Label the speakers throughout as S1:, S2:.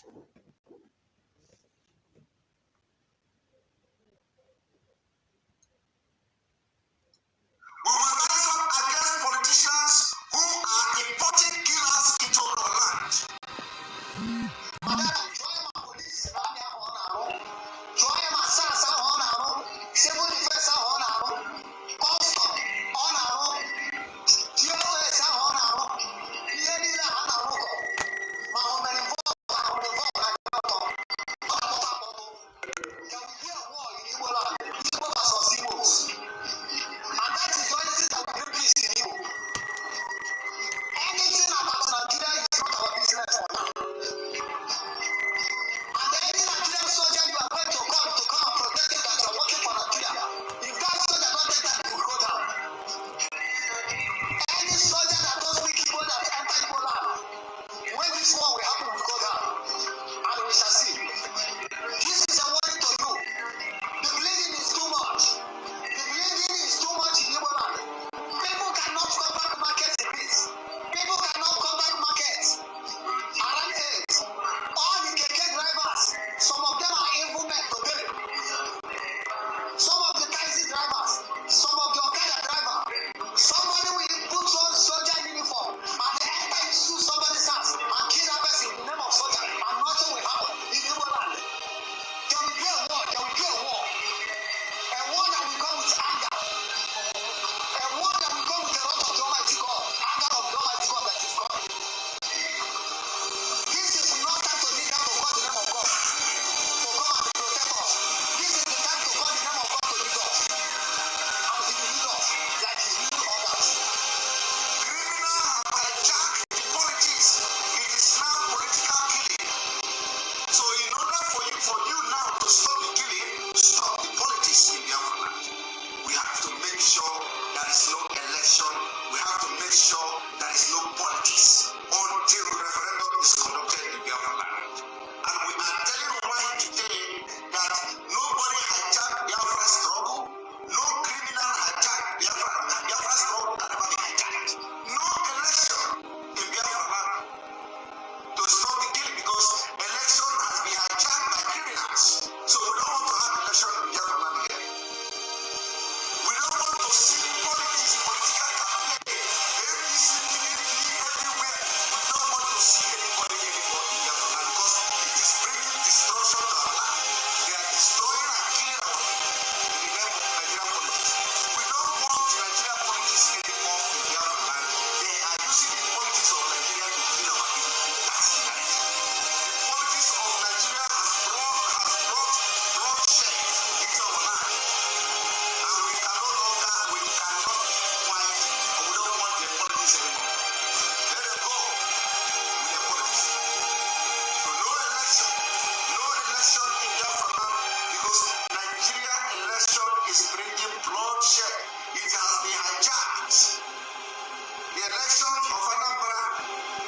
S1: We will rise up against politicians who are importing killers into our land. Madam, join my police. Join my sons on civil defense on custom on TOS on Yenila on Mahomet involved. There will be a war in Igbo land. Igbo versus Igbos. And that is the only thing that will bring peace in Igbo. Anything about Nigeria is not our business for now. And any Nigerian soldier you are going to come and protect you that you are working for Nigeria, if that soldier don't take that, you will go down. Any soldier that don't speak Igbo that enter Igbo land, when this war will happen, we will go down. And we shall see. This is a warning to you. The bleeding is too much. The bleeding is too much in Igbo land. People cannot come back markets in this. People cannot come back markets. Around AIDS. All the keke drivers, some of them are evil men today. Some of the taxi drivers, some of the Okada driver. Somebody will put on soldier uniform and they enter into somebody's house and kill that person in the name of soldier and nothing will happen in Igbo land. There will be a war. There will be a war. A war that will come with anger. A war that will come with a lot of the Almighty God. Anger of the Almighty God that is coming. This is not time to kneel down to call the name of God. To come and protect us. This is the time to call the name of God to lead us. And he will lead us like he lead others. Criminals have hijacked politics. It is now political killing. So in order for you now to stop the killing, stop the politics in Biafra land. We have to make sure there is no election. We have to make sure there is no politics until referendum is conducted in Biafra land. And we are telling why today that nobody hijacked Biafra struggle. No criminal hijacked Biafra struggle can never be hijacked. No election in Biafra land to stop the killing because election has been hijacked by criminals. So we don't want to have election in Biafra land again. We don't want to see politics, political campaign, APC, PDP everywhere. We don't want to see anybody anymore in Biafra land because it is bringing destruction to our land. They are destroying and killing our people in the name of Nigerian politics. We don't want Nigerian politics anymore in Biafra land. They are using the politics of Nigeria to kill our people. That's the narrative. The politics of Nigeria has brought bloodshed into our land. And we cannot keep quiet, and we don't want their politics anymore. Let them go with their politics. So no election in Biafra land because Nigeria election is bringing bloodshed. It has been hijacked. The election of Anambra,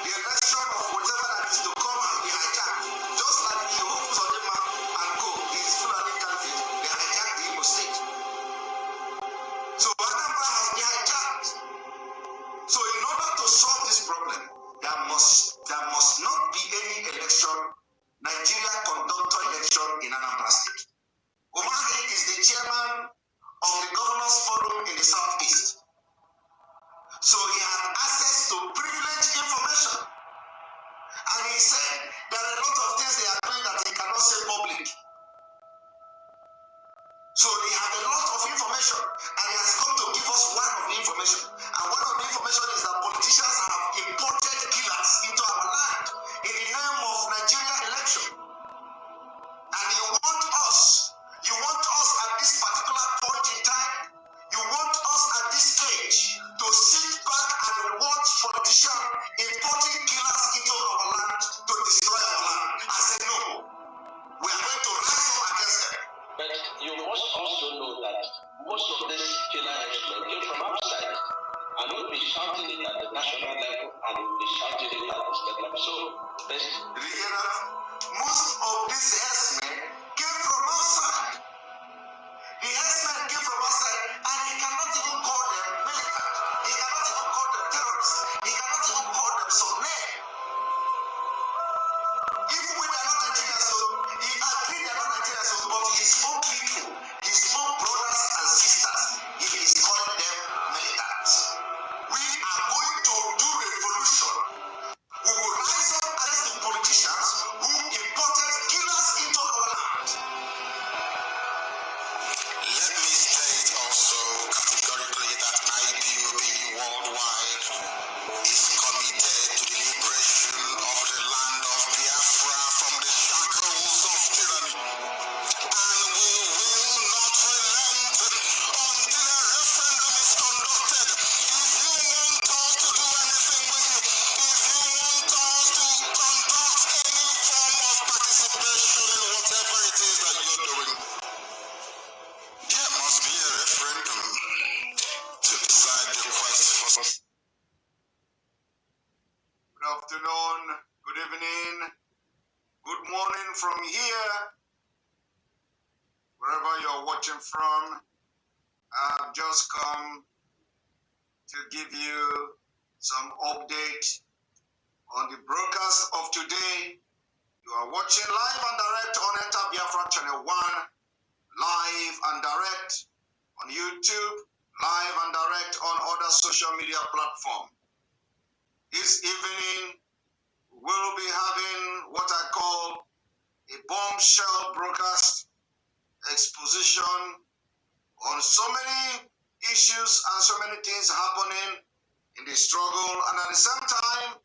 S1: the election of whatever that is to come has been hijacked. Just like the Hopes of Dema and Co, his Fulani Caliphate, they hijacked the Imo state. So Anambra has been hijacked. So in order to solve this problem, there must not be any election. Nigeria conduct election in Anambra State. Umahi is the chairman of the Governors Forum in the Southeast. So he had access to privileged information. And he said there are a lot of things they are doing that he cannot say public. So they have a lot of information, and he has come to give us one of the information. And one of the information is that politicians have imported killers into our land in the name of Nigeria election. And you want us at this particular point in time, you want us at this stage to sit back and watch politicians importing killers into our land to destroy our land. I said no. We are going to rise up against them.
S2: But you must also know that most of this killer henchmen came from outside. And we'll be shouting it at the national level and we'll be shouting it at the state level. So,
S1: most of these herdsmen came from outside. The herdsmen came from outside, and he cannot even call them militant. He cannot even call them terrorists. He cannot even call them some name. Even when they are good evening, good morning from here, wherever you're watching from. I've just come to give you some update on the broadcast of today. You are watching live and direct on Enter Biafra Channel 1, live and direct on YouTube, live and direct on other social media platforms. This evening, we'll be having what I call a bombshell broadcast exposition on so many issues and so many things happening in the struggle, and at the same time,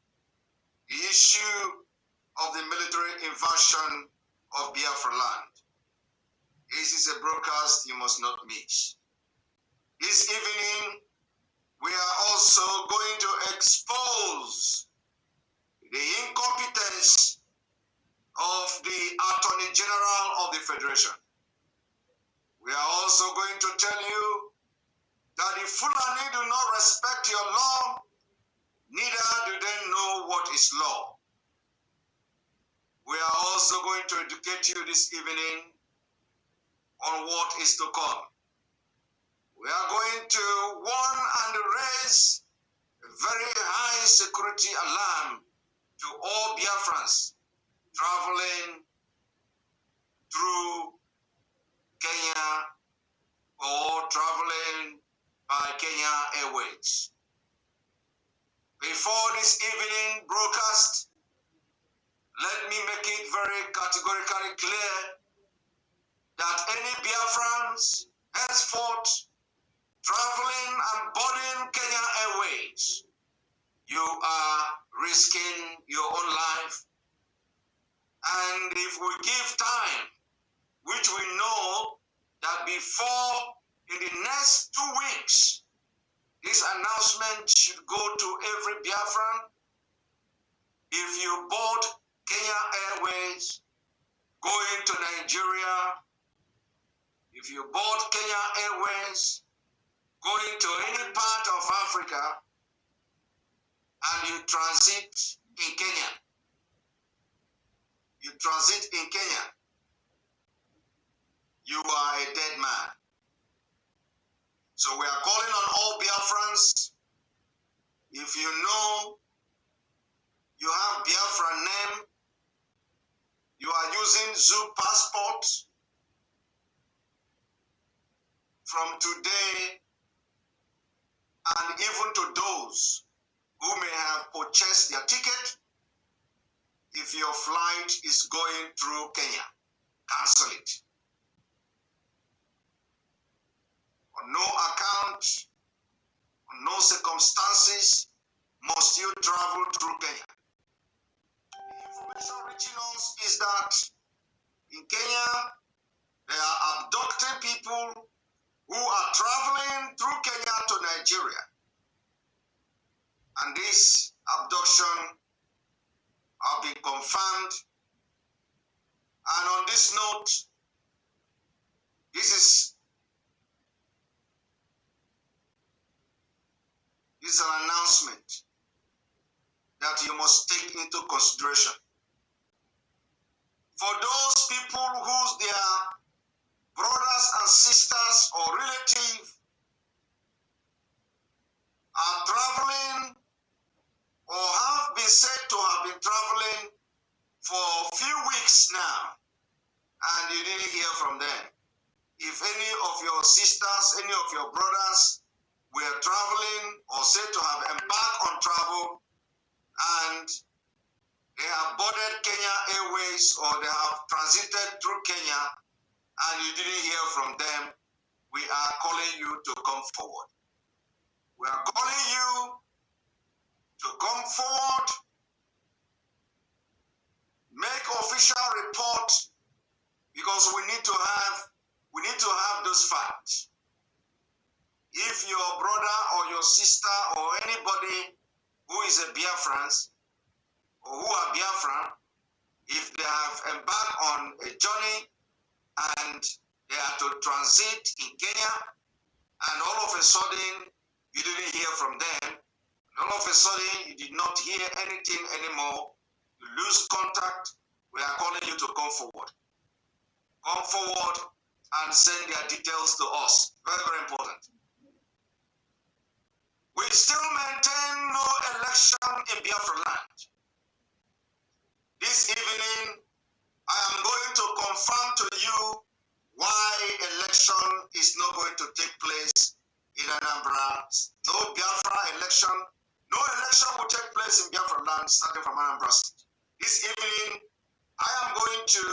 S1: the issue of the military invasion of Biafra land. This is a broadcast you must not miss. This evening, we are also going to expose the incompetence of the Attorney General of the Federation. We are also going to tell you that the Fulani do not respect your law, neither do they know what is law. We are also going to educate you this evening on what is to come. We are going to warn and raise a very high security alarm to all Biafrans traveling through Kenya or traveling by Kenya Airways. Before this evening broadcast, let me make it very categorically clear that any Biafrans henceforth traveling and boarding Kenya Airways, you are risking your own life. And if we give time, which we know that before in the next 2 weeks, this announcement should go to every Biafran. If you board Kenya Airways going to Nigeria, if you board Kenya Airways going to any part of Africa, and you transit in Kenya, you are a dead man. So we are calling on all Biafrans. If you know you have Biafra name, you are using Zoo passport, from today, and even to those who may have purchased their ticket, if your flight is going through Kenya, cancel it. On no account, on no circumstances, must you travel through Kenya. The information reaching us is that in Kenya, they are abducting people who are traveling through Kenya to Nigeria. And this abduction have been confirmed. And on this note, this is an announcement that you must take into consideration. For those people whose their brothers and sisters or relatives are traveling or have been said to have been traveling for a few weeks now, and you didn't hear from them. If any of your sisters, any of your brothers were traveling or said to have embarked on travel, and they have boarded Kenya Airways or they have transited through Kenya, and you didn't hear from them, we are calling you to come forward. We are calling you to come forward, make official report, because we need to have those facts. If your brother or your sister or anybody who is a Biafrans or who are Biafran, if they have embarked on a journey and they are to transit in Kenya, and all of a sudden you didn't hear from them, all of a sudden you did not hear anything anymore, you refuse contact, we are calling you to come forward. Come forward and send their details to us. Very, very important. We still maintain no election in Biafra land. This evening, I am going to confirm to you why election is not going to take place in Anambra. No Biafra election. No election will take place in Biafra land starting from Anambra State. This evening, I am going to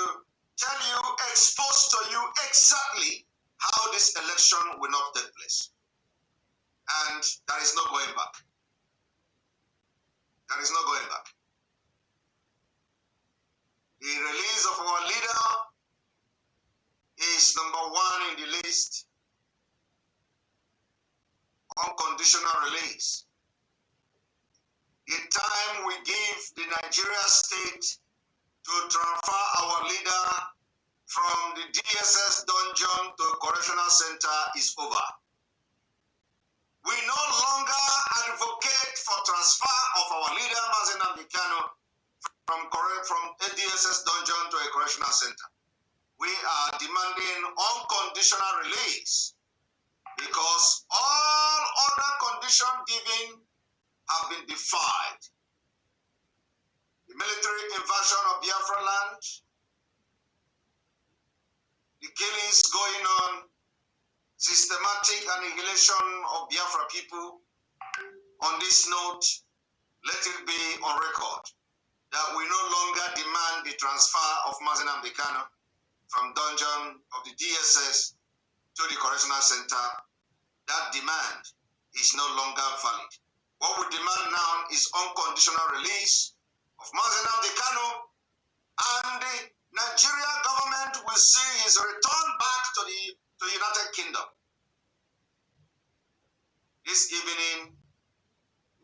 S1: tell you, expose to you exactly how this election will not take place. And there is no going back. There is no going back. The release of our leader is number one in the list. Unconditional release. The time we give the Nigeria state to transfer our leader from the DSS dungeon to correctional center is over. We no longer advocate for transfer of our leader, Mazi Nnamdi Kanu, from a DSS dungeon to a correctional center. We are demanding unconditional release because all other conditions given have been defied. The military invasion of Biafra land, the killings going on, systematic annihilation of Biafra people. On this note, let it be on record that we no longer demand the transfer of Mazi Nnamdi Kanu from dungeon of the DSS to the correctional center. That demand is no longer valid. What we demand now is unconditional release of Mazi Nnamdi Kanu, and the Nigeria government will see his return back to the United Kingdom. This evening,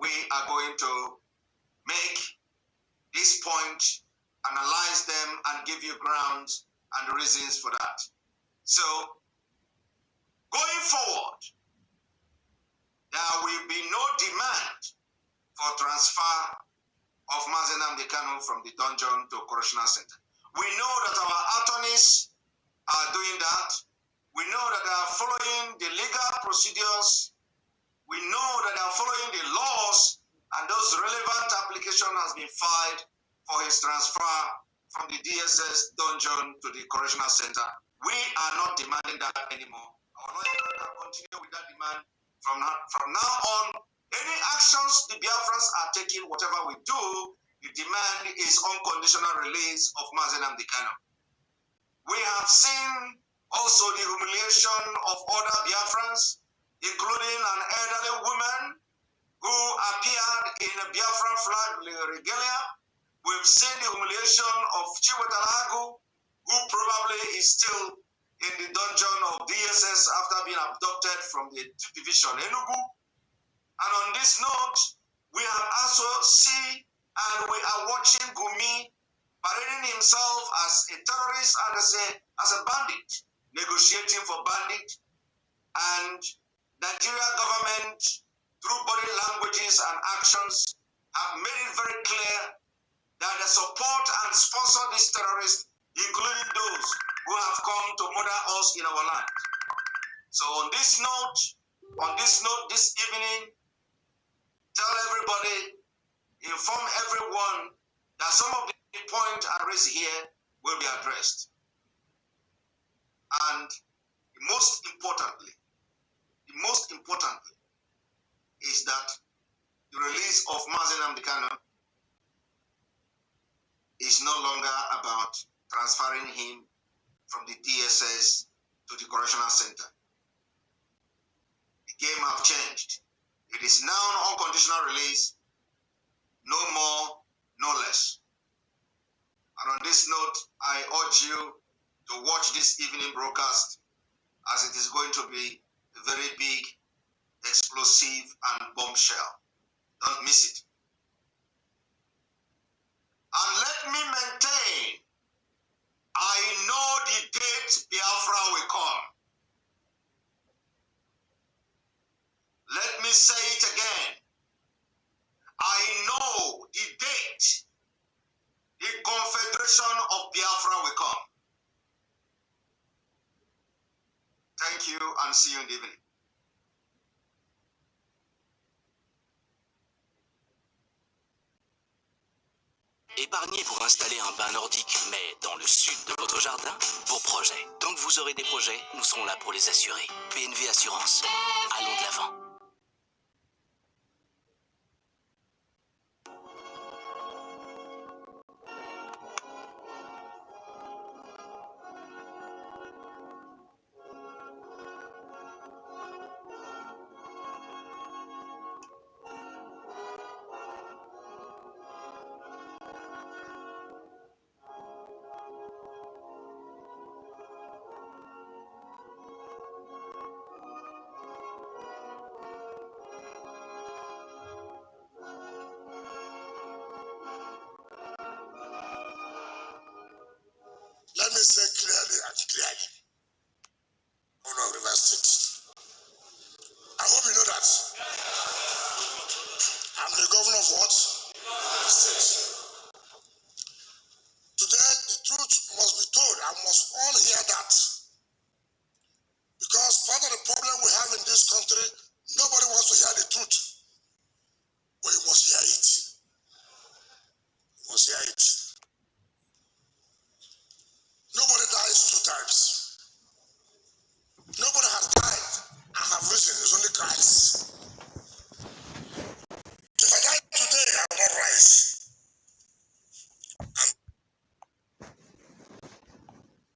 S1: we are going to make this point, analyze them, and give you grounds and reasons for that. So, going forward, there will be no demand for transfer of Mazi Nnamdi Kanu from the dungeon to correctional center. We know that our attorneys are doing that. We know that they are following the legal procedures. We know that they are following the laws, and those relevant application has been filed for his transfer from the DSS dungeon to the correctional center. We are not demanding that anymore. Our lawyer can continue with that demand from now on. Any actions the Biafrans are taking, whatever we do, the demand is unconditional release of Mazi Nnamdi Kanu. We have seen also the humiliation of other Biafrans, including an elderly woman who appeared in a Biafran flag regalia. We've seen the humiliation of Chiwetalagu, who probably is still in the dungeon of DSS after being abducted from the division Enugu. And on this note, we have also seen and we are watching Gumi parading himself as a terrorist and as a bandit, negotiating for bandit. And Nigeria government, through body languages and actions, have made it very clear that they support and sponsor these terrorists, including those who have come to murder us in our land. So on this note, this evening, tell everybody, inform everyone that some of the points I raised here will be addressed. And most importantly is that the release of Mazi Nnamdi Kanu is no longer about transferring him from the DSS to the correctional center. The game have changed. It is now an unconditional release, no more, no less. And on this note, I urge you to watch this evening broadcast, as it is going to be a very big, explosive, and bombshell. Don't miss it. And let me maintain, I know the date Biafra will come. Let me say it again. I know the date, the liberation of Biafra will come. Thank you and see you in the evening.
S3: Épargnez pour installer un bain nordique, mais dans le sud de votre jardin, vos projets. Tant que vous aurez des projets, nous serons là pour les assurer. PNV Assurance. Allons de l'avant.
S4: Let me say clearly and clearly, owner of River State. I hope you know that. I'm the governor of what? State.